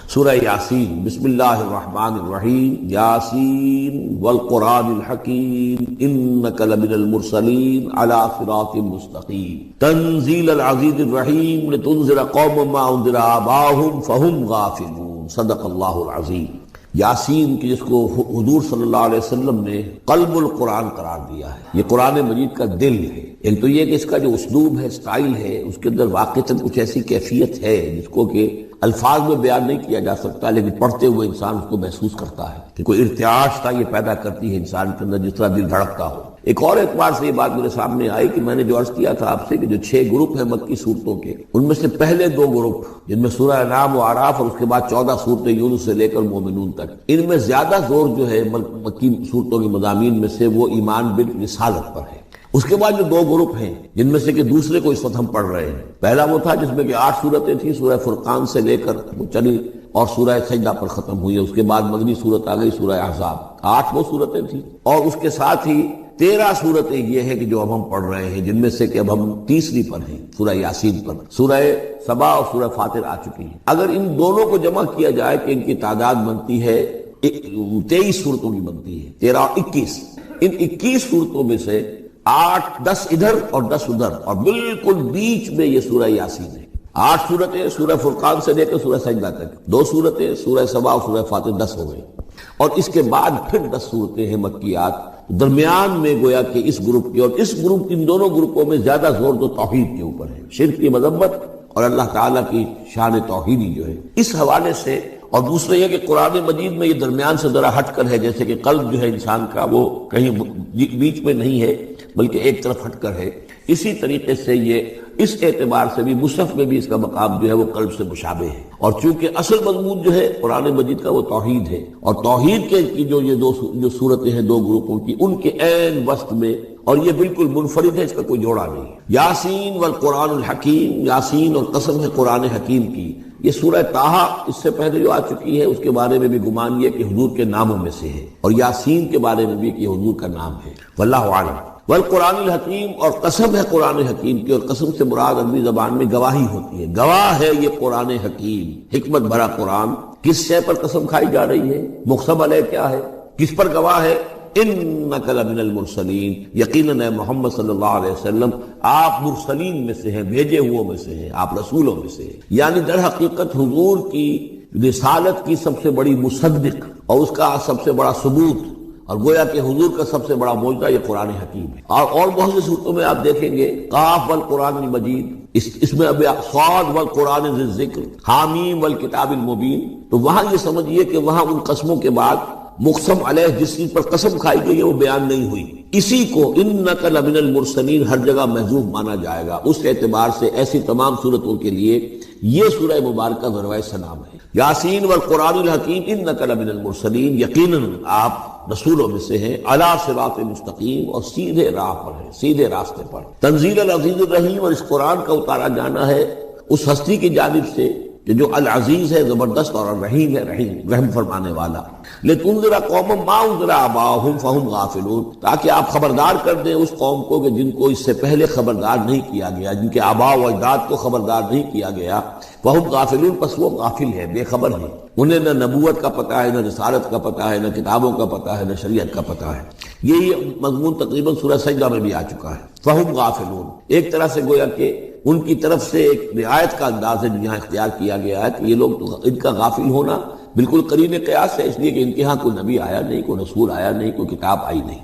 سورہ یاسین۔ بسم اللہ الرحمن الرحیم۔ یاسین والقرآن الحکیم انک لمن المرسلین علی صراط مستقیم تنزیل العزیز الرحیم لتنذر قوما ما انذر آباؤہم فہم غافلون۔ صدق اللہ العظیم۔ یاسین کی جس کو حضور صلی اللہ علیہ وسلم نے قلب القرآن قرار دیا ہے، یہ قرآن مجید کا دل ہے۔ ایک تو یہ کہ اس کا جو اسلوب ہے، سٹائل ہے، اس کے اندر واقعتاً کچھ ایسی کیفیت ہے جس کو کہ الفاظ میں بیان نہیں کیا جا سکتا، لیکن پڑھتے ہوئے انسان اس کو محسوس کرتا ہے کہ کوئی ارتعاش تھا یہ پیدا کرتی ہے انسان کے اندر، جس طرح دل دھڑکتا ہو۔ ایک اور اعتبار سے یہ بات میرے سامنے آئی کہ میں نے جو عرض کیا تھا آپ سے کہ جو 6 گروپ ہیں مکی صورتوں کے، ان میں سے پہلے 2 گروپ جن میں سورہ انعام و اعراف اور اس کے بعد 14 صورتیں یونس سے لے کر مومنون تک، ان میں زیادہ زور جو ہے مکی صورتوں کے مضامین میں سے وہ ایمان بالرسالت پر ہے۔ اس کے بعد جو 2 گروپ ہیں جن میں سے کہ دوسرے کو اس وقت ہم پڑھ رہے ہیں، پہلا وہ تھا جس میں کہ 8 صورتیں تھیں، سورہ فرقان سے لے کر وہ چلی اور سورہ سجدہ پر ختم ہوئی، اس کے بعد مدنی صورت آ گئی سورہ احزاب، 8 وہ صورتیں تھیں، اور اس کے ساتھ ہی 13 صورتیں یہ ہیں کہ جو اب ہم پڑھ رہے ہیں، جن میں سے کہ اب ہم تیسری پر ہیں، سورہ یاسین پر۔ سورہ سبا اور سورہ فاطر آ چکی ہیں۔ اگر ان دونوں کو جمع کیا جائے کہ ان کی تعداد بنتی ہے 23 صورتوں کی بنتی ہے، 13 اور 21۔ ان 21 صورتوں میں سے 8 10 ادھر اور 10 ادھر، اور بالکل بیچ میں یہ سورہ یاسین ہے۔ 8 صورتیں سورہ فرقان سے لے کر سورہ سجدہ تک، 2 صورتیں سورہ سبا اور سورہ فاطر، 10 ہو گئے، اور اس کے بعد پھر 10 صورتیں ہیں مکیات۔ درمیان میں گویا کہ اس گروپ کی اور اس گروپ، ان دونوں گروپوں میں زیادہ زور تو توحید کے اوپر ہے، شرک کی مذمت اور اللہ تعالیٰ کی شان توحیدی جو ہے، اس حوالے سے۔ اور دوسرا یہ کہ قرآن مجید میں یہ درمیان سے ذرا ہٹ کر ہے، جیسے کہ قلب جو ہے انسان کا وہ کہیں بیچ میں نہیں ہے بلکہ ایک طرف ہٹ کر ہے، اسی طریقے سے یہ اس اعتبار سے بھی مصحف میں بھی اس کا مقام جو ہے وہ قلب سے مشابہ ہے۔ اور چونکہ اصل مضمون جو ہے قرآن مجید کا وہ توحید ہے، اور توحید کے کی جو یہ جو صورتیں ہیں 2 گروپوں کی، ان کے عین وسط میں، اور یہ بالکل منفرد ہے، اس کا کوئی جوڑا نہیں۔ یاسین والقرآن الحکیم، یاسین اور قسم ہے قرآن حکیم کی۔ یہ سورہ طٰہٰ اس سے پہلے جو آ چکی ہے، اس کے بارے میں بھی گمان یہ کہ حضور کے ناموں میں سے ہے، اور یاسین کے بارے میں بھی کہ حضور کا نام ہے، واللہ اعلم۔ والقرآن الحکیم، اور قسم ہے قرآن حکیم کی، اور قسم سے مراد عربی زبان میں گواہی ہوتی ہے، گواہ ہے یہ قرآن حکیم، حکمت بھرا قرآن۔ کس شے پر قسم کھائی جا رہی ہے؟ مقسم علیہ کیا ہے، کس پر گواہ ہے؟ انک لمن المرسلین، یقیناً اے محمد صلی اللہ علیہ وسلم آپ مرسلین میں سے ہیں، بھیجے ہوئوں میں سے ہیں، آپ رسولوں میں سے ہیں۔ یعنی در حقیقت حضور کی رسالت کی سب سے بڑی مصدق اور اس کا سب سے بڑا ثبوت، اور گویا کہ حضور کا سب سے بڑا معجزہ یہ قرآن حکیم ہے۔ اور بہت سی صورتوں میں آپ دیکھیں گے قاف والقرآن المجید، اس میں اب صاد والقرآن ذی الذکر، حامیم والکتاب المبین، تو وہاں یہ سمجھیے کہ وہاں ان قسموں کے بعد مقسم علیہ جس چیز پر قسم کھائی گئی ہے وہ بیان نہیں ہوئی، اسی کو انک لمن المرسلین ہر جگہ محذوف مانا جائے گا۔ اس اعتبار سے ایسی تمام صورتوں کے لیے یہ سورہ مبارکہ ذروۂ سلام ہے۔ یاسین والقرآن الحکیم انک لمن المرسلین، یقیناً آپ رسولوں میں سے ہیں، علی صراط مستقیم، اور سیدھے راہ پر ہیں، سیدھے راستے پر۔ تنزیل العزیز الرحیم، اور اس قرآن کا اتارا جانا ہے اس ہستی کی جانب سے کہ جو العزیز ہے، زبردست، اور الرحیم ہے، رحم فرمانے والا۔ لتنذر قوما ما انذر آباؤہم فہم غافلون، تاکہ آپ خبردار کر دیں اس قوم کو کہ جن کو اس سے پہلے خبردار نہیں کیا گیا، جن کے آباء و اجداد کو خبردار نہیں کیا گیا، فہم غافلون، پس وہ غافل ہے، بے خبر ہے، انہیں نہ نبوت کا پتہ ہے، نہ رسالت کا پتہ ہے، نہ کتابوں کا پتہ ہے، نہ شریعت کا پتہ ہے۔ یہی مضمون تقریباً سورہ سجدہ میں بھی آ چکا ہے۔ فہم غافلون، ایک طرح سے گویا کہ ان کی طرف سے ایک رعایت کا انداز ہے یہاں اختیار کیا گیا ہے کہ یہ لوگ، ان کا غافل ہونا بالکل قرین قیاس ہے، اس لیے کہ ان کے ہاں کوئی نبی آیا نہیں، کوئی رسول آیا نہیں، کوئی کتاب آئی نہیں۔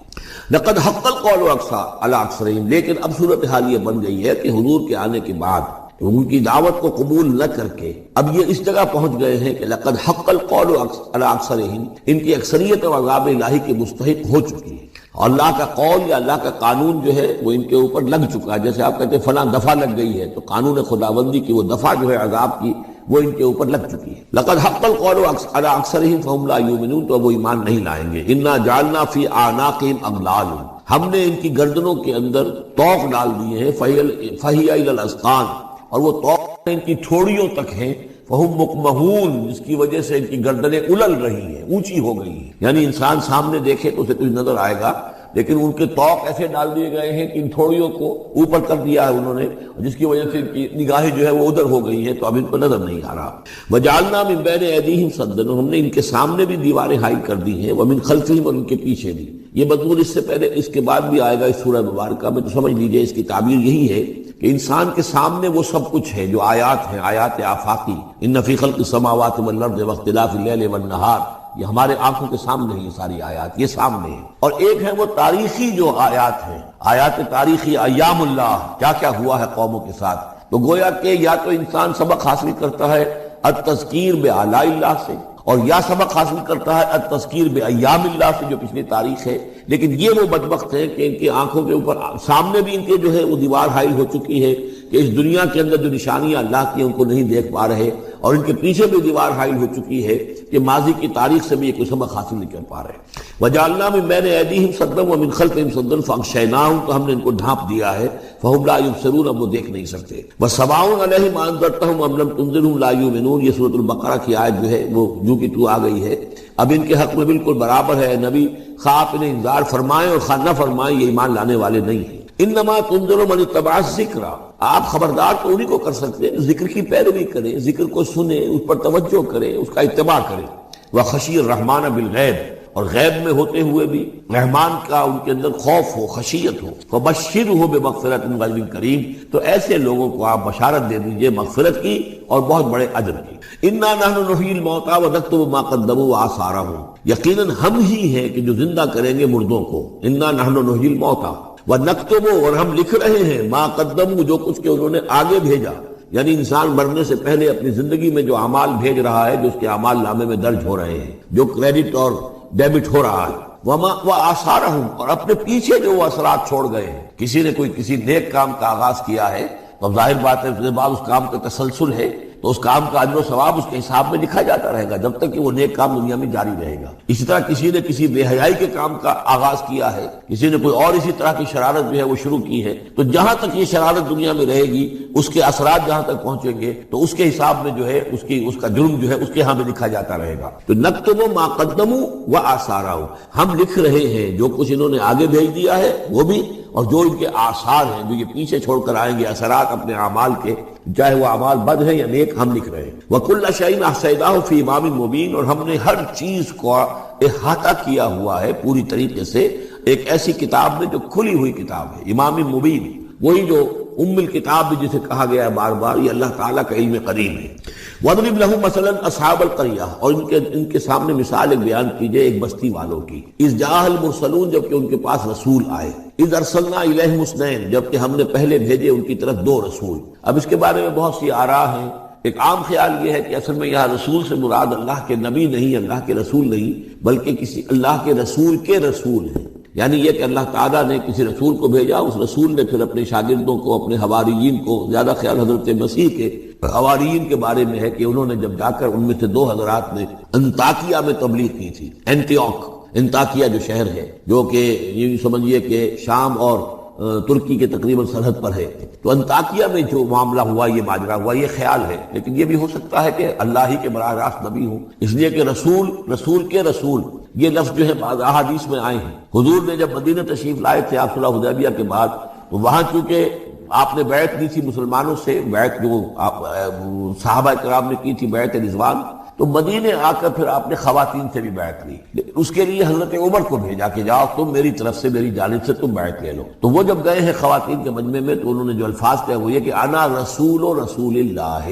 لقد حق القول علی اکثرہم، لیکن اب صورتحال یہ بن گئی ہے کہ حضور کے آنے کے بعد ان کی دعوت کو قبول نہ کر کے اب یہ اس جگہ پہنچ گئے ہیں کہ لقد حق القول علی اکثرہم، ان کی اکثریت اور عذاب الہی کے مستحق ہو چکی ہے، اور اللہ کا قول یا اللہ کا قانون جو ہے وہ ان کے اوپر لگ چکا ہے۔ جیسے آپ کہتے ہیں فلاں دفعہ لگ گئی ہے، تو قانون خداوندی کی وہ دفعہ جو ہے عذاب کی وہ ان کے اوپر لگ چکی ہے۔ لقد حق القول علی اکثرہم فہم لا یؤمنون، تو وہ ایمان نہیں لائیں گے۔ انا جعلنا فی اعناقہم اغلال، ہم نے ان کی گردنوں کے اندر طوق ڈال دیے ہیں، فہی الی الاذقان، اور وہ طوق ان کی ٹھوڑیوں تک ہیں، فہم مقمحون، جس کی وجہ سے ان کی گردنیں الل رہی ہیں، اونچی ہو گئی ہیں۔ یعنی انسان سامنے دیکھے تو اسے کچھ نظر آئے گا، لیکن ان کے طوق ایسے ڈال دیے گئے ہیں کہ ان تھوڑیوں کو اوپر کر دیا ہے انہوں نے، جس کی وجہ سے ان کی نگاہیں جو ہے وہ ادھر ہو گئی ہیں، تو اب ان کو نظر نہیں آ رہا۔ وجعلنا من بین ایدیہم سدا، ہم نے ان کے سامنے بھی دیواریں حائل کر دی ہیں، ومن خلفہم، اور ان کے پیچھے بھی۔ یہ مضمون اس سے پہلے اس کے بعد بھی آئے گا اس سورہ مبارکہ میں، تو سمجھ لیجئے اس کی تعبیر یہی ہے کہ انسان کے سامنے وہ سب کچھ ہے جو آیات ہیں، آیات آفاقی، ان فی خلق السماوات والارض واختلاف اللیل والنہار، یہ ہمارے آنکھوں کے سامنے ہیں، یہ ساری آیات یہ سامنے ہیں۔ اور ایک ہے وہ تاریخی جو آیات ہیں، آیات تاریخی، ایام اللہ، کیا کیا ہوا ہے قوموں کے ساتھ۔ تو گویا کہ یا تو انسان سبق حاصل کرتا ہے التذکیر بآلاء اللہ سے، اور یا سبق حاصل کرتا ہے التذکیر بایام اللہ سے جو پچھلی تاریخ ہے۔ لیکن یہ وہ بدبخت ہیں کہ ان کی آنکھوں کے اوپر سامنے بھی ان کے جو ہے وہ دیوار حائل ہو چکی ہے کہ اس دنیا کے اندر جو نشانیاں اللہ کی ان کو نہیں دیکھ پا رہے، اور ان کے پیچھے بھی دیوار حائل ہو چکی ہے کہ ماضی کی تاریخ سے بھی یہ کوئی سبق حاصل نہیں کر پا رہے۔ وجعلنا من بین ایدیہم سدا ومن خلفہم سدا فاغشیناہم، تو ہم نے ان کو ڈھانپ دیا ہے، فہم لا یبصرون، اب وہ دیکھ نہیں سکتے۔ وسواء علیہم انذرتہم ام لم تنذرہم لا یؤمنون، یہ سورۃ البقرہ کی آیت جو ہے وہ جو کی تو آ گئی ہے۔ اب ان کے حق میں بالکل برابر ہے، نبی خواہ آپ انہیں انذار فرمائیں اور خواہ نہ فرمائیں، یہ ایمان لانے والے نہیں ہیں۔ انما تنذر من اتبع الذکر، آپ خبردار تو انہی کو کر سکتے ہیں ذکر کی پیروی کریں، ذکر کو سنیں، اس پر توجہ کریں، اس کا اتباع کریں۔ وخشی الرحمن بالغیب، اور غیب میں ہوتے ہوئے بھی رحمان کا ان کے اندر خوف ہو، خشیت ہو۔ فبشرہ بمغفرۃ واجر کریم، تو ایسے لوگوں کو آپ بشارت دے دیجئے مغفرت کی اور بہت بڑے اجر کی۔ انا نحن نحیی الموتى ونکتب ما قدموا وآثارهم، یقیناً ہم ہی ہیں کہ جو زندہ کریں گے مردوں کو۔ انا نحن نحیی الموتى ونکتب، اور ہم لکھ رہے ہیں ما قدموا، جو کچھ کہ انہوں نے آگے بھیجا، یعنی انسان مرنے سے پہلے اپنی زندگی میں جو اعمال بھیج رہا ہے، جو اس کے اعمال نامے میں درج ہو رہے ہیں، جو کریڈٹ اور ڈیبٹ ہو رہا ہے، وآثارهم، اور اپنے پیچھے جو وہ اثرات چھوڑ گئے ہیں۔ کسی نے کسی نیک کام کا آغاز کیا ہے تو ظاہر بات ہے اس کے بعد اس کام کا تسلسل ہے، تو اس کام کا اجر و ثواب اس کے حساب میں لکھا جاتا رہے گا جب تک کہ وہ نیک کام دنیا میں جاری رہے گا۔ اسی طرح کسی نے کسی بے حیائی کے کام کا آغاز کیا ہے، کسی نے کوئی اور اسی طرح کی شرارت جو ہے وہ شروع کی ہے، تو جہاں تک یہ شرارت دنیا میں رہے گی، اس کے اثرات جہاں تک پہنچیں گے تو اس کے حساب میں جو ہے اس کا جرم جو ہے اس کے ہاں میں لکھا جاتا رہے گا۔ تو نکتب ما قدموا وآثارهم، ہم لکھ رہے ہیں جو کچھ انہوں نے آگے بھیج دیا ہے وہ بھی، اور جو ان کے آثار ہیں جو یہ پیچھے چھوڑ کر آئیں گے اثرات اپنے اعمال کے، چاہے وہ اعمال بد ہیں یا نیک، ہم لکھ رہے ہیں۔ وَكُلَّ شَيْءٍ أَحْصَيْنَاهُ فِي إِمَامٍ مُبِينٍ، اور ہم نے ہر چیز کو احاطہ کیا ہوا ہے پوری طریقے سے ایک ایسی کتاب میں جو کھلی ہوئی کتاب ہے، امام مبین، وہی جو ام الکتاب بھی جسے کہا گیا ہے بار بار، یہ اللہ تعالیٰ کا علم قدیم ہے۔ وَاضْرِبْ لَهُم مَثَلًا أَصْحَابَ الْقَرْيَةِ، اور ان کے سامنے مثال ایک بیان کیجئے ایک بستی والوں کی۔ اِذْ جَاءَ الْمُرْسَلُونَ، جبکہ ان کے پاس رسول آئے۔ اِذْ أَرْسَلْنَا إِلَيْهِمُ اثْنَيْنِ، جبکہ ہم نے پہلے بھیجے ان کی طرف دو رسول۔ اب اس کے بارے میں بہت سی آراء ہیں۔ ایک عام خیال یہ ہے کہ اصل میں یہاں رسول سے مراد اللہ کے نبی نہیں، اللہ کے رسول نہیں، بلکہ کسی اللہ کے رسول ہیں، یعنی یہ کہ اللہ تعالیٰ نے کسی رسول کو بھیجا، اس رسول نے پھر اپنے شاگردوں کو، اپنے حواریین کو، زیادہ خیال حضرت مسیح کے حواریین کے بارے میں ہے کہ انہوں نے جب جا کر ان میں سے دو حضرات نے انطاکیہ میں تبلیغ کی تھی۔ انطاکیہ جو شہر ہے، جو کہ یہ سمجھیے کہ شام اور ترکی کے تقریباً سرحد پر ہے، تو انطاکیہ میں جو معاملہ ہوا، یہ ماجرا ہوا، یہ خیال ہے، لیکن یہ بھی ہو سکتا ہے کہ اللہ ہی کے براہ راست نبی ہوں، اس لیے کہ رسول کے رسول یہ لفظ جو ہے بعض احادیث میں آئے ہیں۔ حضور نے جب مدینہ تشریف لائے تھے آپ صلح حدیبیہ کے بعد، تو وہاں چونکہ آپ نے بیعت کی تھی مسلمانوں سے، بیعت جو صحابہ کرام نے کی تھی بیعت رضوان، تو مدینے آ کر پھر آپ نے خواتین سے بھی بیعت لی، اس کے لیے حضرت عمر کو بھیجا کہ جاؤ تم میری طرف سے، میری جانب سے تم بیعت لے لو۔ تو وہ جب گئے ہیں خواتین کے مجمع میں تو انہوں نے جو الفاظ کہے وہ یہ کہ انا رسول اللہ،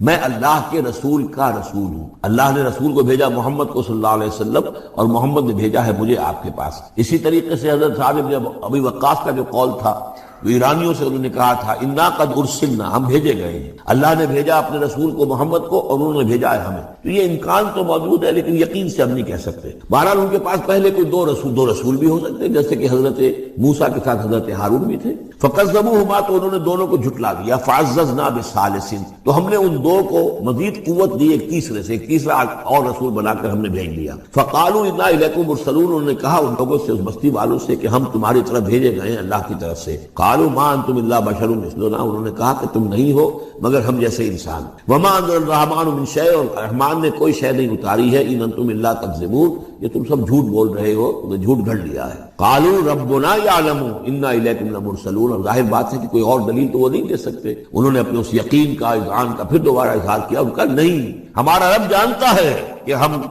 میں اللہ کے رسول کا رسول ہوں۔ اللہ نے رسول کو بھیجا محمد کو صلی اللہ علیہ وسلم، اور محمد نے بھیجا ہے مجھے آپ کے پاس۔ اسی طریقے سے حضرت سعد بن ابی وقاص کا جو قول تھا، جو ایرانیوں سے انہوں نے کہا تھا انا قد ارسلنا، ہم بھیجے گئے ہیں، اللہ نے بھیجا اپنے رسول کو محمد کو اور انہوں نے بھیجا ہے ہمیں۔ تو یہ امکان تو موجود ہے لیکن یقین سے ہم نہیں کہہ سکتے۔ بہرحال ان کے پاس پہلے کوئی دو رسول بھی ہو سکتے، جیسے کہ حضرت موسیٰ کے ساتھ حضرت ہارون بھی تھے۔ فکذبوہما، تو انہوں نے دونوں کو جھٹلا دیا۔ فعززنا بثالث، تو ہم نے ان دو کو مزید قوت دی ایک تیسرے سے، ایک تیسرا اور رسول بنا کر ہم نے بھیج دیا۔ فقالوا انا الیکم مرسلون، انہوں نے کہا ان لوگوں سے، اس بستی والوں سے کہ ہم تمہاری طرف بھیجے گئے ہیں اللہ کی طرف سے۔ قالوا ما انتم الا بشر مثلنا، انہوں نے کہا کہ تم نہیں ہو مگر ہم جیسے انسان. وما انزل الرحمن من شیء، اور رحمان نے کوئی شے نہیں اتاری ہے. ان انتم الا تکذبون، یہ تم سب جھوٹ بول رہے ہو، تم نے جھوٹ گھڑ لیا ہے. قالوا ربنا يعلم انا الیکم لمرسلون، اور ظاہر بات ہے کہ کوئی اور دلیل تو وہ نہیں دے سکتے. انہوں نے اپنے اس یقین کا اذعان کا پھر دوبارہ اظہار کیا. ان کا نہیں، ہمارا رب جانتا ہے کہ ہم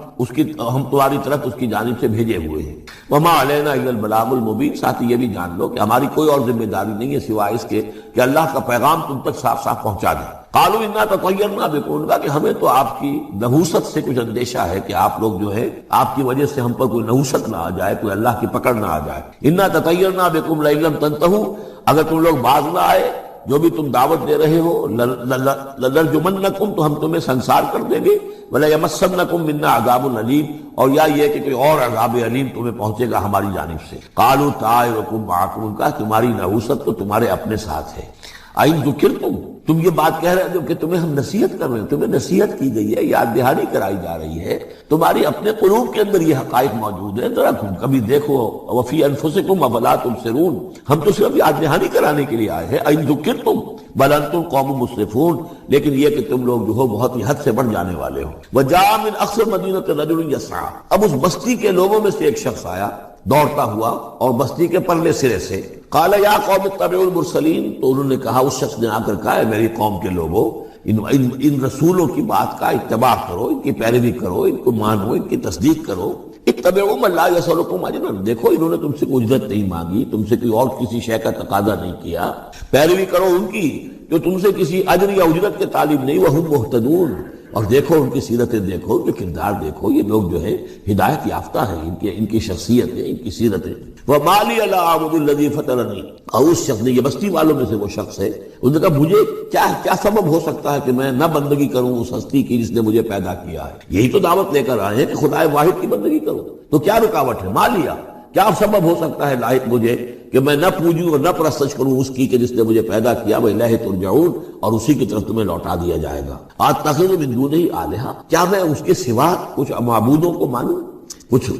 تمہاری طرف اس کی جانب سے بھیجے ہوئے ہیں. وما علینا الا البلاغ المبین، ساتھ یہ بھی جان لو کہ ہماری کوئی اور ذمہ داری نہیں ہے سوائے اس کے کہ اللہ کا پیغام تم تک صاف صاف پہنچا دیں. قالوا انا تطیرنا بکم، کہ ہمیں تو آپ کی نحوست سے کچھ اندیشہ ہے کہ آپ لوگ جو ہے آپ کی وجہ سے ہم پر کوئی نحوست نہ آ جائے، کوئی اللہ کی پکڑ نہ آ جائے. انا تطیرنا بکم لئن لم تنتہوا، اگر تم لوگ باز نہ آئے جو بھی تم دعوت دے رہے ہو، لنرجمنکم، تو ہم تمہیں سنسار کر دیں گے. ولیمسنکم منا عذاب علیم، اور یا یہ کہ کوئی اور عذاب علیم تمہیں پہنچے گا ہماری جانب سے. قالوا طائرکم معکم، کہا تمہاری نحوست تو تمہارے اپنے ساتھ ہے. این ذکرتم، تم یہ بات کہہ رہے ہو کہ تمہیں ہم نصیحت کر رہے ہیں، تمہیں نصیحت کی گئی ہے، یاد دہانی کرائی جا رہی ہے، تمہاری اپنے قلوب کے اندر یہ حقائق موجود ہیں، ذرا تم کبھی دیکھو. وفی انفسکم افلا تبصرون، ہم تو صرف یاد دہانی کرانے کے لیے آئے ہیں. این ذکرتم بل انتم قوم مسرفون، لیکن یہ کہ تم لوگ جو ہو بہت ہی حد سے بڑھ جانے والے ہو. وجاء من اقصى المدینة رجل یسعى، اب اس بستی کے لوگوں میں سے ایک شخص آیا دوڑتا ہوا اور بستی کے پرلے سرے سے. قال یا قوم اتبعوا المرسلین، تو انہوں نے کہا، اس شخص نے آ کر کہا، میری قوم کے لوگوں ان رسولوں کی بات کا اتباع کرو، ان کی پیروی کرو، ان کو مانو، ان کی تصدیق کرو. اتبعوا من لا يسألكم اجرا، دیکھو انہوں نے تم سے کوئی اجرت نہیں مانگی، تم سے کوئی اور کسی شے کا تقاضا نہیں کیا. پیروی کرو ان کی جو تم سے کسی اجر یا اجرت کے طالب نہیں. وہم مہتدون، اور دیکھو ان کی سیرتیں، دیکھو ان کے کردار، دیکھو یہ لوگ جو ہے ہدایت یافتہ ہیں، ان کی شخصیتیں، ان کی سیرتیں. وَمَا لِيَ لَا أَعْبُدُ الَّذِي فَطَرَنِي، اور اس شخص نے، یہ بستی والوں میں سے وہ شخص ہے، انہوں نے کہا مجھے کیا سبب ہو سکتا ہے کہ میں نہ بندگی کروں اس ہستی کی جس نے مجھے پیدا کیا ہے. یہی تو دعوت لے کر آئے ہیں کہ خدا واحد کی بندگی کرو، تو کیا رکاوٹ ہے؟ ما لیا، کیا سبب ہو سکتا ہے لائق مجھے کہ میں نہ پوجوں اور نہ پرستش کروں اس کی کہ جس نے مجھے پیدا کیا. وَإِلَيْهِ تُرْجَعُونَ، اور اسی کی طرف تمہیں لوٹا دیا جائے گا. أَتَّخِذُ مِن دُونِهِ آلِهَةً، کیا میں اس کے سوا کچھ معبودوں کو مانوں، کچھ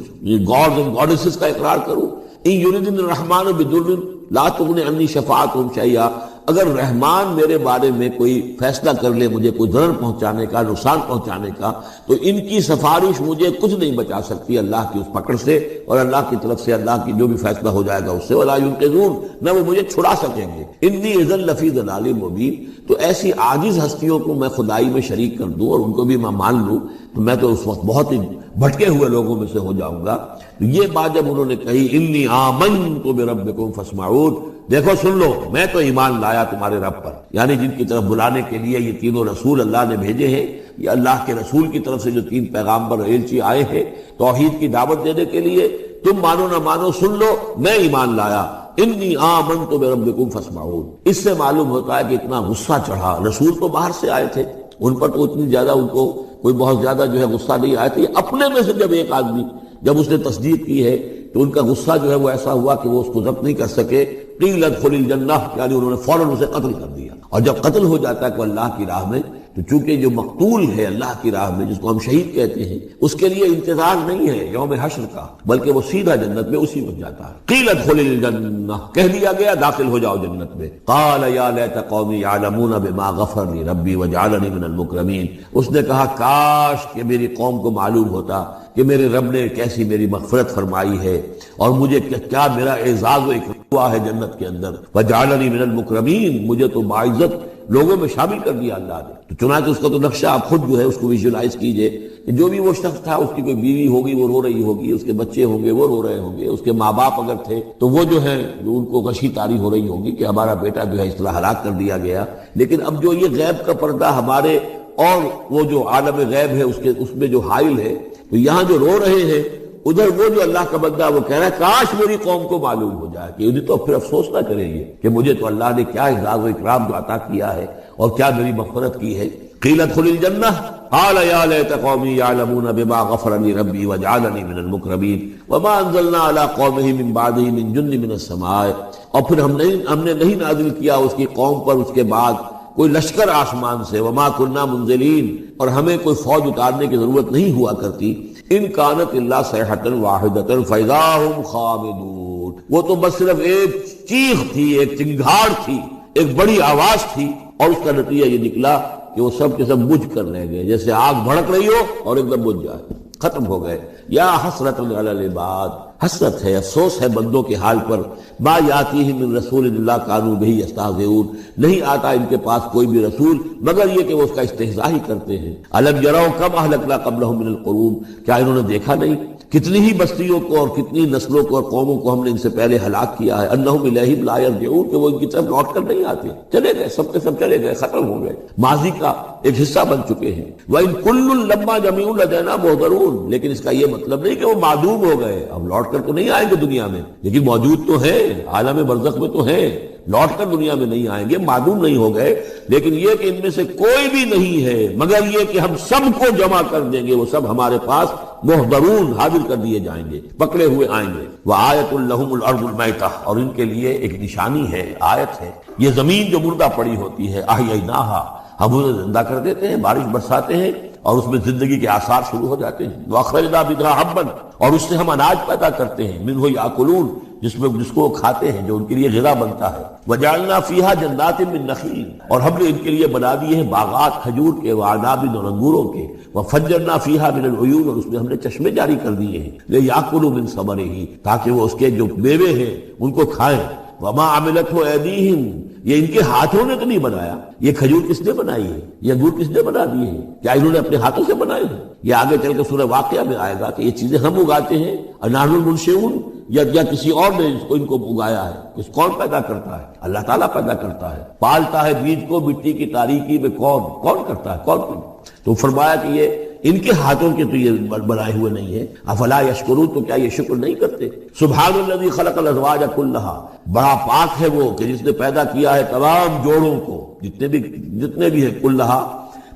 گاڈز اینڈ گاڈیسز کا اقرار کروں. إِن يُرِدْنِ الرَّحْمَنُ بِضُرٍّ لَا تُغْنِ عَنِّي شَفَاعَتُهُمْ شَيْئًا، اگر رحمان میرے بارے میں کوئی فیصلہ کر لے مجھے کوئی ضرر پہنچانے کا، نقصان پہنچانے کا، تو ان کی سفارش مجھے کچھ نہیں بچا سکتی اللہ کی اس پکڑ سے اور اللہ کی طرف سے اللہ کی جو بھی فیصلہ ہو جائے گا اس سے. ولا ينقذون، نہ وہ مجھے چھڑا سکیں گے. انی اذا لفی ضلال مبین، تو ایسی عاجز ہستیوں کو میں خدائی میں شریک کر دوں اور ان کو بھی میں مان لوں تو میں تو اس وقت بہت ہی بھٹکے ہوئے لوگوں میں سے ہو جاؤں گا. یہ بات جب انہوں نے کہی، انی آمنت بربکم فاسمعون، دیکھو سن لو، میں تو ایمان لایا تمہارے رب پر، یعنی جن کی طرف بلانے کے لیے یہ تینوں رسول اللہ نے بھیجے ہیں، یہ اللہ کے رسول کی طرف سے جو 3 پیغامبر ایلچی آئے ہیں توحید کی دعوت دینے کے لیے، تم مانو نہ مانو سن لو، میں ایمان لایا. انی آمنت بربکم فاسمعون، اس سے معلوم ہوتا ہے کہ اتنا غصہ چڑھا. رسول تو باہر سے آئے تھے، ان پر تو اتنی زیادہ ان کو کوئی بہت زیادہ جو ہے غصہ نہیں آیا تھا. یہ اپنے میں سے جب ایک آدمی جب اس نے تصدیق کی ہے تو ان کا غصہ جو ہے وہ ایسا ہوا کہ وہ اس کو ضبط نہیں کر سکے. قیل ادخل الجنہ، یعنی انہوں نے فوراً اسے قتل کر دیا. اور جب قتل ہو جاتا ہے کوئی اللہ کی راہ میں، تو چونکہ جو مقتول ہے اللہ کی راہ میں، جس کو ہم شہید کہتے ہیں، اس کے لیے انتظار نہیں ہے یوم حشر کا، بلکہ وہ سیدھا جنت میں اسی وقت جاتا ہے. قیل ادخل الجنہ، کہہ دیا گیا داخل ہو جاؤ جنت میں. قال یا لیت قومی یعلمون بما غفر لی ربی وجعلنی من المکرمین، اس نے کہا کاش کہ میری قوم کو معلوم ہوتا کہ میرے رب نے کیسی میری مغفرت فرمائی ہے اور مجھے کیا میرا اعزاز و اکرام ہوا ہے جنت کے اندر. وجعلنی من المکرمین، مجھے تو باعزت لوگوں میں شامل کر دیا اللہ نے. تو چنانچہ اس کا تو نقشہ آپ خود جو ہے اس کو ویژولائز کیجئے کہ جو بھی وہ شخص تھا، اس کی کوئی بیوی ہوگی وہ رو رہی ہوگی، اس کے بچے ہوں گے وہ رو رہے ہوں گے، اس کے ماں باپ اگر تھے تو وہ جو ہے ان کو غشی طاری ہو رہی ہوگی کہ ہمارا بیٹا جو ہے اس طرح ہلاک کر دیا گیا. لیکن اب جو یہ غیب کا پردہ ہمارے اور وہ جو عالم غیب ہے اس میں جو حائل ہے، تو یہاں جو رو رہے ہیں ادھر وہ جو اللہ کا بندہ وہ کہہ رہا ہے کاش میری قوم کو معلوم ہو جائے کہ انہیں تو پھر افسوس نہ کریں گے کہ مجھے تو اللہ نے کیا اعزاز و اکرام جو عطا کیا ہے اور کیا میری مغفرت کی ہے. قیل ادخل الجنہ قال یا لیت قومی یعلمون بما غفر لی ربی وجعلنی من المکرمین وما انزلنا علی قومہ من بعدہ من جند من السماء، اور پھر ہم نے نہیں نازل کیا اس کی قوم پر اس کے بعد کوئی لشکر آسمان سے. وما کننا منزلین، اور ہمیں کوئی فوج اتارنے کی ضرورت نہیں ہوا کرتی. ان کانت الا صیحۃ واحدۃ فاذا ھم خامدون، وہ تو بس صرف ایک چیخ تھی، ایک چنگھاڑ تھی، ایک بڑی آواز تھی، اور اس کا نتیجہ یہ نکلا کہ وہ سب کے سب بجھ کر رہ گئے، جیسے آگ بھڑک رہی ہو اور ایک دم بجھ جائے، ختم ہو گئے۔ یا حسرت علی العباد، حسرت ہے، افسوس ہے بندوں کے حال پر، ما یاتیہم من رسول اللہ کانوا بہ یستہزئون، نہیں آتا ان کے پاس کوئی بھی رسول مگر یہ کہ وہ اس کا استہزاء ہی کرتے ہیں۔ الم یروا کم اہلکنا قبلہم من القرون، کیا انہوں نے دیکھا نہیں کتنی ہی بستیوں کو اور کتنی نسلوں کو اور قوموں کو ہم نے ان سے پہلے ہلاک کیا ہے، انہم الیہم لا یرجعون، کہ وہ ان کی طرف لوٹ کر نہیں آتے، چلے گئے، سب کے سب چلے گئے، ختم ہو گئے، ماضی کا ایک حصہ بن چکے ہیں۔ وَإِن كُلٌّ لَمَّا جَمِيعٌ لَدَيْنَا مُحْضَرُونَ، لیکن اس کا یہ مطلب نہیں کہ وہ معدوم ہو گئے، اب لوٹ کر تو نہیں آئیں گے دنیا میں، لیکن موجود تو ہیں، عالم برزخ میں تو ہیں، لوٹ کر دنیا میں نہیں آئیں گے، معدوم نہیں ہو گئے، لیکن یہ کہ ان میں سے کوئی بھی نہیں ہے مگر یہ کہ ہم سب کو جمع کر دیں گے، وہ سب ہمارے پاس محضرون، حاضر کر دیے جائیں گے، پکڑے ہوئے آئیں گے۔ وَآیَةٌ لَهُمُ الْأَرْضُ الْمَيْتَةُ، اور ان کے لیے ایک نشانی ہے، آیت ہے، یہ زمین جو مردہ پڑی ہوتی ہے، أَحْيَيْنَاهَا، ہم اسے زندہ کر دیتے ہیں، بارش برساتے ہیں اور اس میں زندگی کے آثار شروع ہو جاتے ہیں۔ وَأَخْرَجْنَا بِهَا حَبًّا، اور اس سے ہم اناج پیدا کرتے ہیں، مِنْهُ يَأْكُلُونَ، جس کو وہ کھاتے ہیں، جو ان کے لیے غذا بنتا ہے۔ وَجَعَلْنَا فِيهَا جَنَّاتٍ مِّن نَخِيلٍ، اور ہم نے ان کے لیے بنا دیے ہیں باغات کھجور کے، وَأَعْنَابٍ، اور انگوروں کے، وَفَجَّرْنَا فِيهَا مِنَ الْعُيُونِ، اور اس میں ہم نے چشمے جاری کر دیے ہیں، لِيَأْكُلُوا مِن ثَمَرِهِ، تاکہ وہ اس کے جو میوے ہیں ان کو کھائیں۔ وَمَا عَمِلَتْهُ أَيْدِيهِمْ، یہ ان کے ہاتھوں نے تو نہیں بنایا، یہ کھجور کس نے بنائی ہے، یہ انگور کس نے بنا دیے ہیں، کیا انہوں نے اپنے ہاتھوں سے بنائے ہیں؟ یہ آگے چل کے سورہ واقعہ میں آئے گا کہ یہ چیزیں ہم اگاتے ہیں، نحن المنشئون، یا کسی اور نے ان کو اگایا ہے، کس کون پیدا کرتا ہے؟ اللہ تعالیٰ پیدا کرتا ہے، پالتا ہے بیج کو مٹی کی تاریکی میں، کون کرتا ہے، کون؟ تو فرمایا کہ یہ ان کے ہاتھوں کے تو یہ بنائے ہوئے نہیں ہے۔ افلا یشکرون، تو کیا یہ شکر نہیں کرتے؟ سبحان الذی خلق الازواج کلھا، بڑا پاک ہے وہ کہ جس نے پیدا کیا ہے تمام جوڑوں کو، جتنے بھی ہیں، کلھا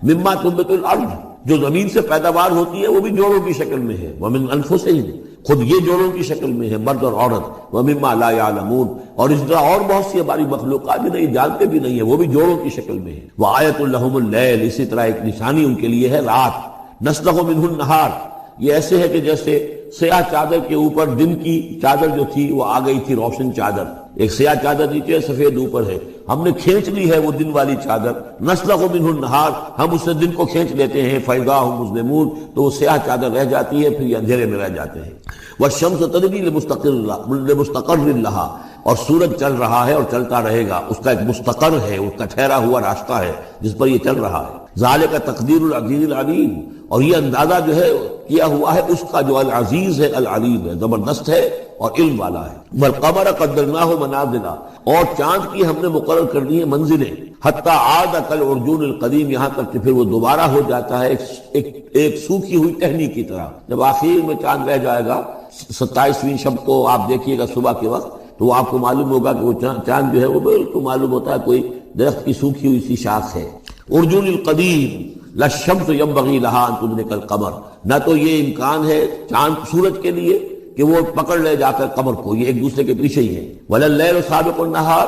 مما تنبت الارض، جو زمین سے پیداوار ہوتی ہے وہ بھی جوڑوں کی شکل میں ہے، ومن انفسہم، خود یہ جوڑوں کی شکل میں ہے، مرد اور عورت، ومما لا یعلمون، اور اس طرح اور بہت سی ہماری مخلوقات بھی نہیں جانتے بھی نہیں ہے، وہ بھی جوڑوں کی شکل میں ہے۔ وآیۃ لہم اللیل، اسی طرح ایک نشانی ان کے لیے ہے رات، نسلخ منہ النہار، یہ ایسے ہے کہ جیسے سیاہ چادر کے اوپر دن کی چادر جو تھی وہ آ گئی تھی روشن چادر، ایک سیاہ چادر نیچے سفید اوپر ہے، ہم نے کھینچ لی ہے وہ دن والی چادر، نسلخ منہ النہار، ہم اس سے دن کو کھینچ لیتے ہیں، فإذا هم مظلمون، تو وہ سیاہ چادر رہ جاتی ہے، پھر یہ اندھیرے میں رہ جاتے ہیں۔ والشمس تجری لمستقر لہا، اور سورج چل رہا ہے اور چلتا رہے گا، اس کا ایک مستقر ہے، اس کا ٹھہرا ہوا راستہ ہے جس پر یہ چل رہا ہے۔ ذالک تقدیر العزیز العلیم، اور یہ اندازہ جو ہے کیا ہوا ہے اس کا جو العزیز ہے، العلیم ہے، زبردست ہے اور علم والا ہے۔ والقمر قدرناہ منازل، اور چاند کی ہم نے مقرر کر دی ہیں منزلیں، حتی عاد کالعرجون القدیم، یہاں تک کہ پھر وہ دوبارہ ہو جاتا ہے ایک سوکھی ہوئی ٹہنی کی طرح۔ جب آخر میں چاند رہ جائے گا 27ویں شب کو آپ دیکھیے گا صبح کے وقت، تو آپ کو معلوم ہوگا کہ وہ چاند جو ہے وہ بالکل معلوم ہوتا ہے کوئی درخت کی سوکھی ہوئی سی شاخ ہے۔ ارجون القدیم لا الشمس ينبغي لها ان تدرك القمر، نہ تو یہ امکان ہے چاند سورج کے لیے کہ وہ پکڑ لے جا کر قمر کو، یہ ایک دوسرے کے پیچھے ہی ہے۔ ولا الليل سابق النهار،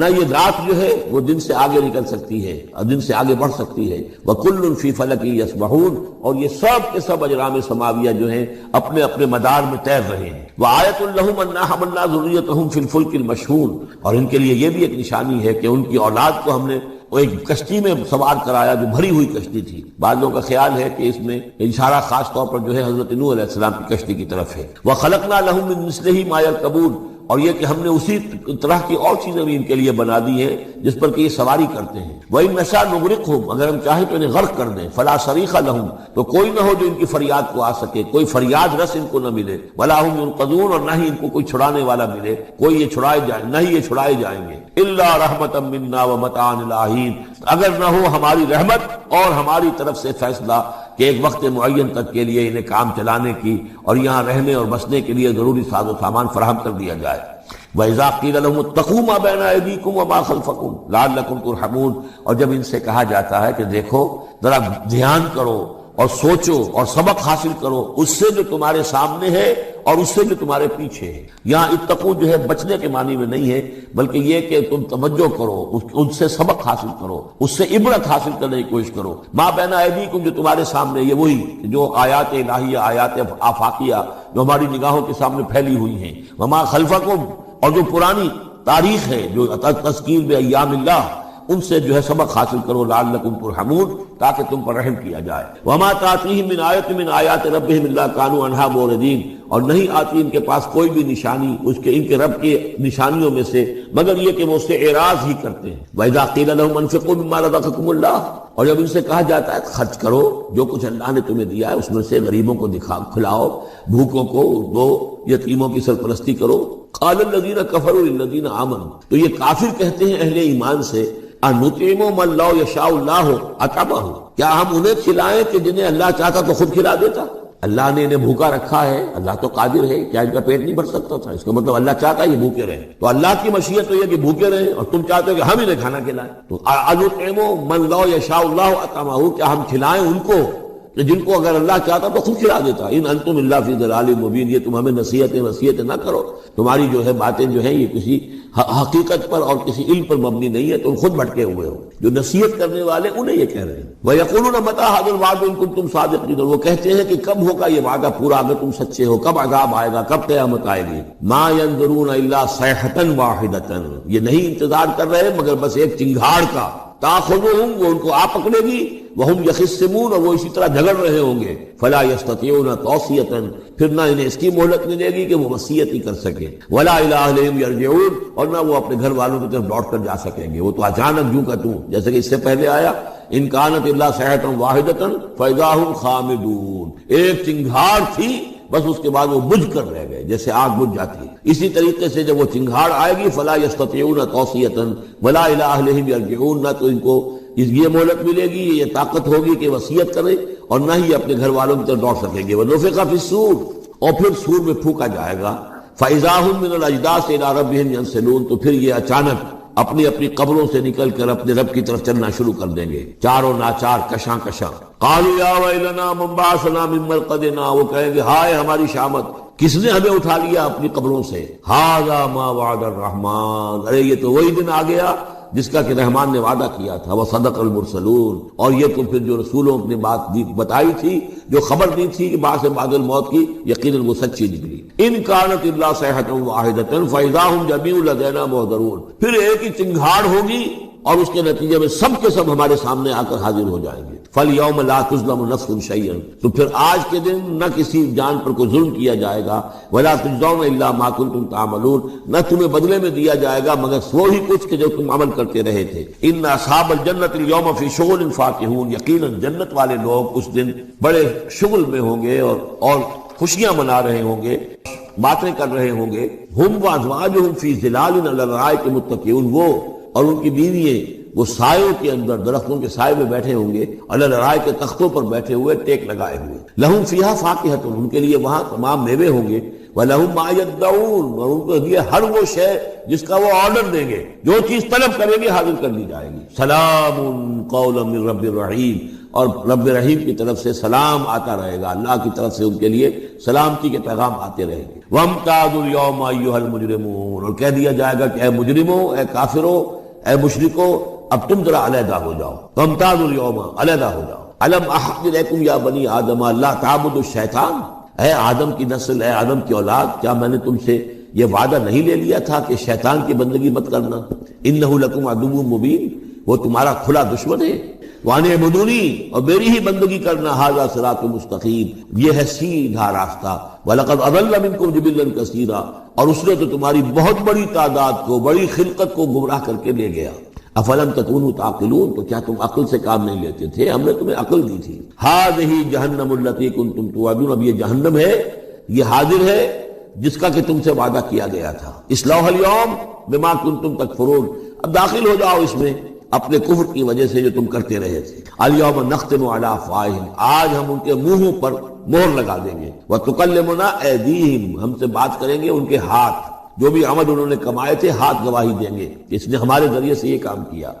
نہ یہ رات جو ہے وہ دن سے آگے نکل سکتی ہے اور دن سے آگے بڑھ سکتی ہے۔ وَكُلٌّ فِي فَلَكٍ يَسْبَحُونَ، اور یہ سب کے سب اجرام سماویہ جو ہیں اپنے اپنے مدار میں تیر رہے ہیں۔ وَآیَةٌ لَهُمْ أَنَّا حَمَلْنَا ذُرِّيَّتَهُمْ فِي الْفُلْكِ الْمَشْحُونِ، اور ان کے لیے یہ بھی ایک نشانی ہے کہ ان کی اولاد کو ہم نے ایک کشتی میں سوار کرایا جو بھری ہوئی کشتی تھی۔ بعض لوگوں کا خیال ہے کہ اس میں اشارہ خاص طور پر جو ہے حضرت نوح علیہ السلام کی کشتی کی طرف ہے۔ وَخَلَقْنَا لَهُم مِّن مِّثْلِهِ مَا يَرْكَبُونَ، اور یہ کہ ہم نے اسی طرح کی اور چیزیں بھی ان کے لیے بنا دی ہیں جس پر کہ یہ سواری کرتے ہیں۔ وَإِن نَشَأْ نُغْرِقْهُمْ، اگر ہم چاہیں تو انہیں غرق کر دیں، فَلَا صَرِيخَ لَهُمْ، تو کوئی نہ ہو جو ان کی فریاد کو آ سکے، کوئی فریاد رس ان کو نہ ملے۔ وَلَا هُمْ يُنقَذُونَ، اور نہ ہی ان کو کوئی چھڑانے والا ملے، کوئی یہ چھڑائے جائیں، نہ ہی یہ چھڑائے جائیں گے۔ إِلَّا رَحْمَةً مِّنَّا وَمَتَاعًا إِلَىٰ حِينٍ، اگر نہ ہو ہماری رحمت اور ہماری طرف سے فیصلہ کہ ایک وقت معین تک کے لیے انہیں کام چلانے کی اور یہاں رہنے اور بسنے کے لیے ضروری ساز و سامان فراہم کر دیا جائے۔ وَإِذَا قِيلَ لَهُمُ اتَّقُوا مَا بَيْنَ أَيْدِيكُمْ وَمَا خَلْفَكُمْ لَعَلَّكُمْ تُرْحَمُونَ، اور جب ان سے کہا جاتا ہے کہ دیکھو ذرا دھیان کرو اور سوچو اور سبق حاصل کرو اس سے جو تمہارے سامنے ہے اور اس سے جو تمہارے پیچھے ہے۔ یہاں اتقو جو ہے بچنے کے معنی میں نہیں ہے، بلکہ یہ کہ تم توجہ کرو، ان سے سبق حاصل کرو، اس سے عبرت حاصل کرنے کی کوشش کرو۔ ما بین ایدیکم، جو تمہارے سامنے، یہ وہی جو آیات الہیہ، آیات آفاقیہ جو ہماری نگاہوں کے سامنے پھیلی ہوئی ہیں۔ وما خلفکم، اور جو پرانی تاریخ ہے جو تذکیر بایام اللہ، ان سے جو ہے سبق حاصل کرو لعلکم ترحمون، تاکہ تم پر رحم کیا جائے۔ وما تاتیہم من آیۃ من آیات ربہم الا کانوا عنہا معرضین، اور نہیں آتی ان کے پاس کوئی بھی نشانی اس کے ان کے رب کی نشانیوں میں سے مگر یہ کہ وہ اس سے اعراض ہی کرتے ہیں۔ وَإِذَا قِيلَ لَهُمْ أَنفِقُوا مِمَّا رَزَقَكُمُ اللَّهُ، اور جب ان سے کہا جاتا ہے خرچ کرو جو کچھ اللہ نے تمہیں دیا ہے اس میں سے، غریبوں کو کھلاؤ، بھوکوں کو دو، یتیموں کی سرپرستی کرو۔ قَالَ الَّذِينَ كَفَرُوا لِلَّذِينَ آمَنُوا، تو یہ کافر کہتے ہیں اہل ایمان سے، اَنُطْعِمُ مَن لَّوْ يَشَاءُ اللَّهُ أَطْعَمَهُ، کیا ہم انہیں کھلائیں کہ جنہیں اللہ چاہتا تو خود کھلا دیتا؟ اللہ نے انہیں بھوکا رکھا ہے، اللہ تو قادر ہے، کیا ان کا پیٹ نہیں بھر سکتا تھا؟ اس کا مطلب اللہ چاہتا ہے یہ بھوکے رہیں، تو اللہ کی مشیت تو یہ کہ بھوکے رہیں، اور تم چاہتے ہو کہ ہم انہیں کھانا کھلائیں۔ تو اَنُطْعِمُ مَن لَّوْ يَشَاءُ اللَّهُ أَطْعَمَهُ، کیا ہم کھلائیں ان کو کہ جن کو اگر اللہ چاہتا تو خود کھلا دیتا۔ ان انتم الا فی ضلال مبین، یہ تم ہمیں نصیحتیں نہ کرو، تمہاری جو ہے باتیں جو ہیں یہ کسی حقیقت پر اور کسی علم پر مبنی نہیں ہے، تم خود بھٹکے ہوئے ہو۔ جو نصیحت کرنے والے انہیں یہ کہہ رہے ہیں۔ وَيَقُولُونَ مَتَىٰ هَٰذَا الْوَعْدُ إِن كُنتُمْ صَادِقِينَ، وہ کہتے ہیں کہ کب ہوگا یہ وعدہ پورا اگر تم سچے ہو، کب عذاب آئے گا، کب قیامت آئے گی۔ مَا يَنظُرُونَ إِلَّا صَيْحَةً وَاحِدَةً، یہ نہیں انتظار کر رہے مگر بس ایک چنگھاڑ کا، تاخذہم، وہ ان کو آ پکڑے گی، وہم یخصمون، اور وہ اسی طرح جھگڑ رہے ہوں گے، فلا یستطیعون توصیۃ، پھر نہ انہیں اس کی مہلت ملے گی کہ وہ وصیت ہی کر سکیں، ولا الی اہلہم یرجعون، اور نہ وہ اپنے گھر والوں کی طرف لوٹ کر جا سکیں گے، وہ تو اچانک یوں کا توں، جیسے کہ اس سے پہلے آیا ان کانت الا صیحۃ واحدۃ فاذا هم خامدون، ایک چنگھاڑ تھی بس اس کے بعد وہ بجھ کر رہ گئے جیسے آگ بجھ جاتی ہے۔ اسی طریقے سے جب وہ چنگھاڑ آئے گی فلا یستطیعون توصیۃ ولا الی اہلہم یرجعون، نہ تو ان کو یہ مہلت ملے گی، یہ طاقت ہوگی کہ وصیت کریں، اور نہ ہی اپنے گھر والوں کی طرف لوٹ سکیں گے۔ وَنُفِخَ فِي الصُّورِ، اور پھر سور میں پھونکا جائے گا، فَإِذَا هُم مِّنَ الْأَجْدَاثِ إِلَىٰ رَبِّهِمْ يَنسِلُونَ، تو پھر یہ اچانک اپنی قبروں سے نکل کر اپنے رب کی طرف چلنا شروع کر دیں گے، چاروں ناچار کشاں کشاں۔ قَالُوا يَا وَيْلَنَا مَن بَعَثَنَا مِن مَّرْقَدِنَا، وہ کہیں گے ہائے ہماری شامت، کس نے ہمیں اٹھا لیا اپنی قبروں سے۔ هَٰذَا مَا وَعَدَ الرَّحْمَٰنُ، ارے یہ تو وہی دن آ گیا جس کا کہ رحمان نے وعدہ کیا تھا، وصدق المرسلون، اور یہ تو پھر جو رسولوں نے بات بتائی تھی، جو خبر دی تھی کہ بعد بعد الموت کی، یقیناً وہ سچی نکلی۔ ان کانت الا صیحۃ واحدۃ فاذا هم جميع لدینا محضرون، پھر ایک ہی چنگھاڑ ہوگی اور اس کے نتیجے میں سب کے سب ہمارے سامنے آ کر حاضر ہو جائیں گے۔ فَالْيَوْمَ لَا تُظْلَمُ نَفْسٌ شَيْئًا، تو پھر آج کے دن نہ کسی جان پر کوئی ظلم کیا جائے گا، وَلَا تُجْزَوْنَ إِلَّا مَا كُنتُمْ تَعْمَلُونَ، نہ تمہیں بدلے میں دیا جائے گا مگر وہی کچھ کہ جو تم عمل کرتے رہے تھے۔ إِنَّ أَصْحَابَ الْجَنَّةِ الْيَوْمَ فِي شُغُلٍ فَاكِهُونَ، یقیناً جنت والے لوگ اس دن بڑے شغل میں ہوں گے اور خوشیاں منا رہے ہوں گے، باتیں کر رہے ہوں گے۔ هُمْ وَأَزْوَاجُهُمْ فِي ظِلَالٍ عَلَى الْأَرَائِكِ مُتَّكِئُونَ، وہ اور ان کی بیوییں وہ سایوں کے اندر، درختوں کے سائے میں بیٹھے ہوں گے، علی الارائک کے تختوں پر بیٹھے ہوئے، ٹیک لگائے ہوئے۔ لہم فیہا فاکہۃ، ان کے لیے وہاں تمام میوے ہوں گے، ولہم ما یدعون، اور ان کے لیے ہر وہ شے جس کا وہ آرڈر دیں گے، جو چیز طلب کریں گے حاضر کر لی جائے گی۔ سلام قولا من رب الرحیم، اور رب رحیم کی طرف سے سلام آتا رہے گا، اللہ کی طرف سے ان کے لیے سلامتی کے پیغام آتے رہیں گے۔ وامتازوا اليوم ایھا المجرمون، اور کہہ دیا جائے گا کہ اے مجرموں، اے کافروں، اے مشرکو، اب تم ذرا علیحدہ ہو جاؤ، وامتازوا اليوم، علیحدہ ہو جاؤ۔ الم احد الیکم یا بنی آدم لا تعبدوا الشیطان، اے آدم کی نسل، اے آدم کی اولاد، کیا میں نے تم سے یہ وعدہ نہیں لے لیا تھا کہ شیطان کی بندگی مت کرنا؟ انہ لکم عدو مبین، وہ تمہارا کھلا دشمن ہے۔ وان اعبدونی، اور میری ہی بندگی کرنا، ھذا صراط مستقیم، یہ ہے سیدھا راستہ۔ وَلَقَدْ أَضَلَّ مِنْكُمْ جِبِلًّا كَثِيرًا، اور اس نے تو تمہاری بہت بڑی تعداد کو، بڑی خلقت کو گمراہ کر کے لے گیا۔ افلم تکونوا تعقلون، تو کیا تم عقل سے کام نہیں لیتے تھے؟ ہم نے تمہیں عقل دی تھی۔ ھذہ جہنم التی کنتم توعدون، اب یہ جہنم ہے، یہ حاضر ہے جس کا کہ تم سے وعدہ کیا گیا تھا۔ اصلوها اليوم بما کنتم تکفرون، اب داخل ہو جاؤ اس میں اپنے کفر کی وجہ سے جو تم کرتے رہے تھے۔ اليوم نختم علی افواہہم، آج ہم ان کے منہوں پر مہر لگا دیں گے۔ وتکلمنا ایدیہم، ہم سے بات کریں گے ان کے ہاتھ، جو بھی عمل انہوں نے کمائے تھے ہاتھ گواہی دیں گے اس نے ہمارے ذریعے سے یہ کام کیا۔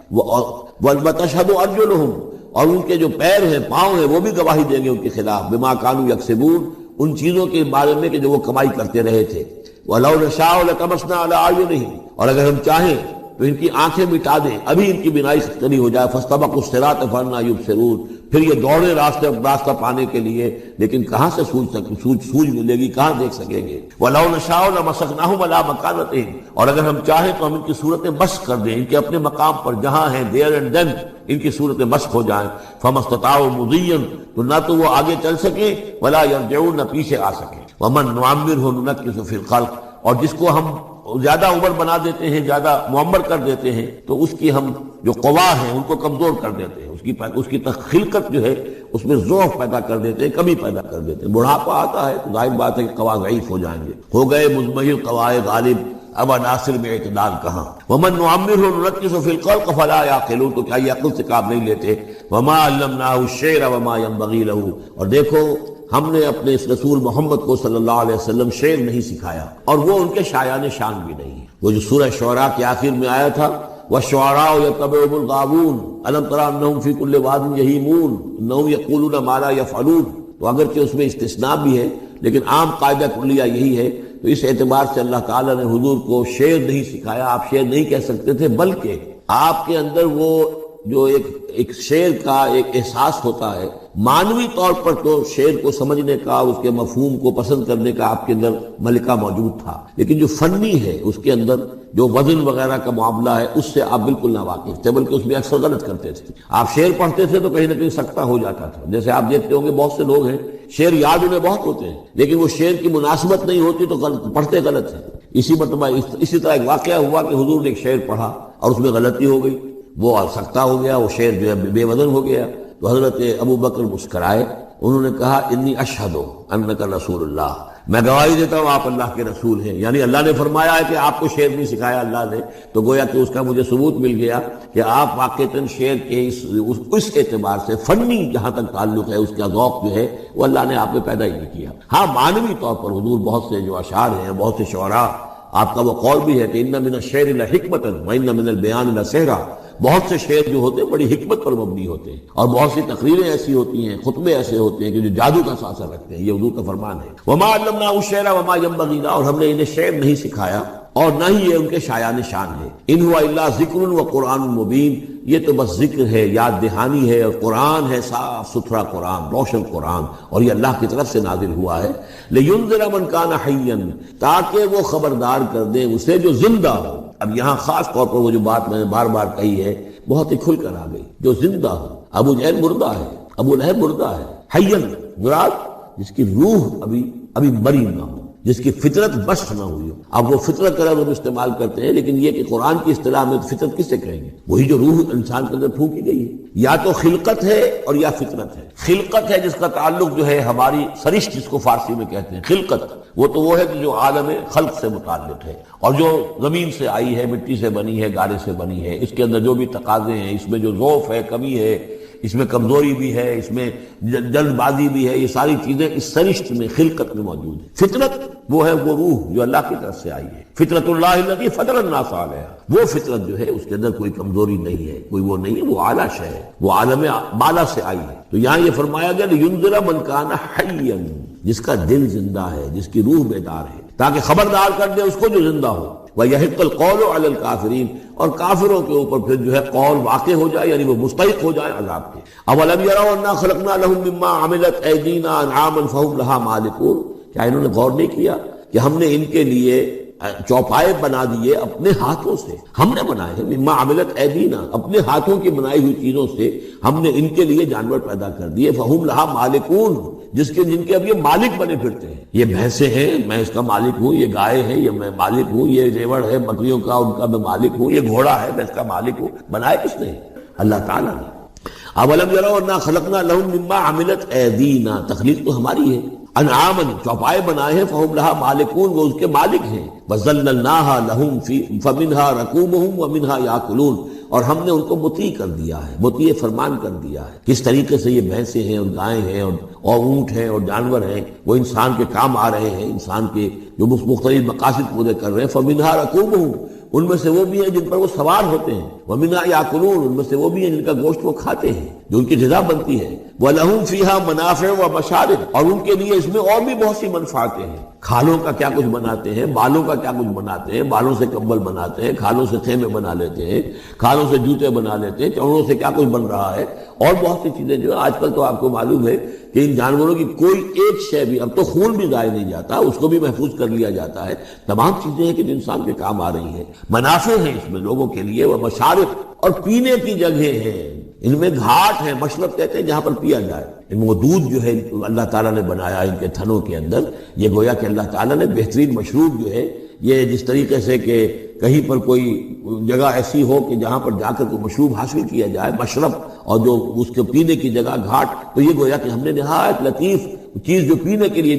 وتشہد ارجلہم، اور ان کے جو پیر ہیں، پاؤں ہیں، وہ بھی گواہی دیں گے ان کے خلاف، بما کانوا یکسبون، ان چیزوں کے بارے میں کہ جو وہ کمائی کرتے رہے تھے۔ وَلَوْ نَشَاءُ لَطَمَسْنَا عَلَىٰ أَعْيُنِهِمْ، اور اگر ہم چاہیں تو ان کی آنکھیں مٹا دیں، ابھی ان کی بینائی کھلی ہو جائے۔ فَاسْتَبَقُوا الصِّرَاطَ فَأَنَّىٰ يُبْصِرُونَ، پھر یہ دوڑے راستہ پانے کے لیے، لیکن کہاں سے سوج ملے گی، کہاں دیکھ سکیں گے؟ وَلَوْ نَشَاءُ لَمَسَخْنَاهُمْ عَلَىٰ مَكَانَتِهِمْ، اور اگر ہم چاہیں تو ہم ان کی صورتیں مسخ کر دیں، ان کے اپنے مقام پر جہاں ہیں دیر اینڈ دین ان کی صورتیں مسخ ہو جائیں۔ فَمَا اسْتَطَاعُوا مُضِيًّا، تو نہ تو وہ آگے چل سکیں، وَلَا يَرْجِعُونَ، نہ پیچھے آ سکیں۔ وَمَن نُعَمِّرْهُ نُنَكِّسُ فِي الْخَلْقِ، اور جس کو ہم زیادہ عمر بنا دیتے ہیں، زیادہ معمر کر دیتے ہیں، تو اس کی ہم جو قوا ہیں ان کو کمزور کر دیتے ہیں، اس کی خلقت جو ہے اس میں ضعف پیدا کر دیتے ہیں، کمی پیدا کر دیتے ہیں۔ بڑھاپا آتا ہے تو ظاہر بات ہے کہ قوا ضعیف ہو جائیں گے، ہو گئے مزمحل قوائے غالب، اب عناصر میں اعتدال کہاں؟ وَمَن نُعَمِّرْهُ نُنَكِّسُ فِي الْخَلْقِ فَلَا يَعْقِلُونَ، تو کیا یہ عقل سے کام نہیں لیتے؟ وَمَا عَلَّمْنَاهُ الشِّعْرَ وَمَا يَنبَغِي لَهُ، اور دیکھو ہم نے اپنے اس رسول محمد کو صلی اللہ علیہ وسلم شعر نہیں سکھایا، اور وہ ان کے شایان شان بھی نہیں۔ وہ جو سورہ شعراء کے آخر میں آیا تھا، وَالشُّعَرَاءُ يَتَّبِعُهُمُ الْغَاوُونَ أَلَمْ تَرَ أَنَّهُمْ فِي كُلِّ وَادٍ يَهِيمُونَ إِنَّهُمْ يَقُولُونَ مَا لَا يَفْعَلُونَ، تو اگرچہ اس میں استثناء بھی ہے لیکن عام قاعدہ کلیہ یہی ہے، تو اس اعتبار سے اللہ تعالیٰ نے حضور کو شعر نہیں سکھایا، آپ شعر نہیں کہہ سکتے تھے، بلکہ آپ کے اندر وہ جو ایک شعر کا ایک احساس ہوتا ہے، معنوی طور پر تو شعر کو سمجھنے کا، اس کے مفہوم کو پسند کرنے کا آپ کے اندر ملکہ موجود تھا، لیکن جو فنی ہے اس کے اندر جو وزن وغیرہ کا معاملہ ہے اس سے آپ بالکل ناواقف تھے، بلکہ اس میں اکثر غلط کرتے تھے۔ آپ شعر پڑھتے تھے تو کہیں نہ کہیں سکتہ ہو جاتا تھا، جیسے آپ دیکھتے ہوں گے بہت سے لوگ ہیں شعر یاد انہیں بہت ہوتے ہیں لیکن وہ شعر کی مناسبت نہیں ہوتی تو پڑھتے غلط ہیں۔ اسی مرتبہ اسی طرح ایک واقعہ ہوا کہ حضور نے ایک شعر پڑھا اور اس میں غلطی ہو گئی، وہ سکتہ ہو گیا، وہ شعر جو ہے بے وزن ہو گیا، تو حضرت ابو بکر مسکرائے، انہوں نے کہا انی اشہد انک رسول اللہ، میں گواہی دیتا ہوں آپ اللہ کے رسول ہیں، یعنی اللہ نے فرمایا ہے کہ آپ کو شعر نہیں سکھایا اللہ نے، تو گویا کہ اس کا مجھے ثبوت مل گیا کہ آپ واقعتاً شعر کے اس اعتبار سے فنی جہاں تک تعلق ہے، اس کا ذوق جو ہے وہ اللہ نے آپ میں پیدا ہی نہیں کیا۔ ہاں معنوی طور پر حضور بہت سے جو اشعار ہیں، بہت سے شعراء، آپ کا وہ قول بھی ہے کہ ان من الشعر لحکمۃ وان من البیان لسحرا، بہت سے شعر جو ہوتے ہیں بڑی حکمت پر مبنی ہوتے ہیں، اور بہت سی تقریریں ایسی ہوتی ہیں، خطبے ایسے ہوتے ہیں کہ جو جادو کا اثر رکھتے ہیں، یہ حضور کا فرمان ہے۔ وما علمناه الشعر وما ينبغي له، اور ہم نے انہیں شعر نہیں سکھایا اور نہ ہی یہ ان کے شایان شان ہے۔ ان هو الا ذکر وقرآن مبین، یہ تو بس ذکر ہے، یاد دہانی ہے، اور قرآن ہے، صاف ستھرا قرآن، روشن قرآن، اور یہ اللہ کی طرف سے نازل ہوا ہے۔ لینذر من کان حیا، تاکہ وہ خبردار کر دیں اسے جو زندہ ہو۔ اب یہاں خاص طور پر وہ جو بات میں نے بار بار کہی ہے بہت ہی کھل کر آ گئی، جو زندہ ہو۔ ابو جہل مردہ ہے، ابو لہب مردہ ہے، حیا مراد جس کی روح ابھی مری نہ ہو، جس کی فطرت بست نہ ہوئی ہو۔ اب وہ فطرت کا لفظ ہم استعمال کرتے ہیں، لیکن یہ کہ قرآن کی اصطلاح میں فطرت کس سے کہیں گے؟ وہی جو روح انسان کے اندر پھونکی گئی ہے، یا تو خلقت ہے اور یا فطرت ہے۔ خلقت ہے جس کا تعلق جو ہے ہماری سرشت، جس کو فارسی میں کہتے ہیں خلقت، وہ ہے کہ جو عالم خلق سے متعلق ہے، اور جو زمین سے آئی ہے، مٹی سے بنی ہے، گارے سے بنی ہے، اس کے اندر جو بھی تقاضے ہیں، اس میں جو ضعف ہے، کمی ہے، اس میں کمزوری بھی ہے، اس میں جلد بازی بھی ہے، یہ ساری چیزیں اس سرشت میں خلقت میں موجود ہیں۔ فطرت وہ ہے وہ روح جو اللہ کی طرف سے آئی ہے، فطرت اللہ التی فطر الناس علیہا، وہ فطرت جو ہے اس کے اندر کوئی کمزوری نہیں ہے، کوئی وہ نہیں ہے، وہ اعلیٰ شے ہے، وہ عالم بالا سے آئی ہے۔ تو یہاں یہ فرمایا گیا لینذر من کان حیا، جس کا دل زندہ ہے، جس کی روح بیدار ہے، تاکہ خبردار کر دے اس کو جو زندہ ہو۔ وَيَحِقَّ الْقَوْلُ عَلَى الْكَافِرِينَ، اور کافروں کے اوپر پھر جو ہے قول واقع ہو جائے، یعنی وہ مستحق ہو جائے عذاب کے۔ أَوَلَمْ يَرَوْا أَنَّا خَلَقْنَا لَهُم مِّمَّا عَمِلَتْ أَيْدِينَا أَنْعَامًا فَهُمْ لَهَا مَالِكُونَ، کیا انہوں نے غور نہیں کیا کہ ہم نے ان کے لیے چوپائے بنا دیے اپنے ہاتھوں سے، ہم نے بنائے ہیں، مما عملت ایدینا، اپنے ہاتھوں کی بنائی ہوئی چیزوں سے ہم نے ان کے لیے جانور پیدا کر دیے، فہم لہا مالکون، جن کے اب یہ مالک بنے پھرتے ہیں۔ یہ بھینسیں ہیں، میں اس کا مالک ہوں، یہ گائے ہیں، یہ میں مالک ہوں، یہ ریوڑ ہے بکریوں کا، ان کا میں مالک ہوں، یہ گھوڑا ہے، میں اس کا مالک ہوں۔ بنائے کس نے؟ اللہ تعالیٰ نے۔ اولم یروا انا خلقنا لهم مما عملت ایدینا، تخلیق تو ہماری ہے، انعامن چوپائے بنائے ہیں، فہم لہا مالکون، وہ اس کے مالک ہیں، وذللناها لهم فمنها ركوبهم ومنها ياكلون، اور ہم نے ان کو مطیع کر دیا ہے، مطیع فرمان کر دیا ہے۔ کس طریقے سے یہ بھینسیں ہیں اور گائیں ہیں اور اونٹ ہیں اور جانور ہیں، وہ انسان کے کام آ رہے ہیں، انسان کے جو مختلف مقاصد پورے کر رہے ہیں۔ فمنها ركوبهم، ان میں سے وہ بھی ہیں جن پر وہ سوار ہوتے ہیں، ومنها یاکلون، ان میں سے وہ بھی ہیں جن کا گوشت وہ کھاتے ہیں۔ جو ان کی غذا بنتی ہے، وَلَهُمْ فِيهَا مَنَافِعُ وَمَشَارِبُ، اور ان کے لیے اس میں اور بھی بہت سی منفعتیں ہیں۔ کھالوں کا کیا کچھ بناتے ہیں، بالوں کا کیا کچھ بناتے ہیں، بالوں سے کمبل بناتے ہیں، کھالوں سے خیمے بنا لیتے ہیں، کھالوں سے جوتے بنا لیتے ہیں، چمڑوں سے کیا کچھ بن رہا ہے، اور بہت سی چیزیں جو آج کل تو آپ کو معلوم ہے کہ ان جانوروں کی کوئی ایک شے بھی، اب تو خون بھی ضائع نہیں جاتا، اس کو بھی محفوظ کر لیا جاتا ہے۔ تمام چیزیں ہیں کہ جو انسان کے کام آ رہی ہیں، منافع ہیں اس میں لوگوں کے لیے، وہ مشارب، اور پینے کی جگہ ہیں، ان میں گھاٹ ہے، مشرب کہتے ہیں جہاں پر پیا جائے۔ ان وہ دودھ جو ہے اللہ تعالیٰ نے بنایا ان کے تھنوں کے اندر، یہ گویا کہ اللہ تعالیٰ نے بہترین مشروب جو ہے، یہ جس طریقے سے کہ کہیں پر کوئی جگہ ایسی ہو کہ جہاں پر جا کر کوئی مشروب حاصل کیا جائے، مشرب، اور جو اس کے پینے کی جگہ گھاٹ، تو یہ گویا کہ ہم نے نہایت لطیف چیز جو پینے کے لیے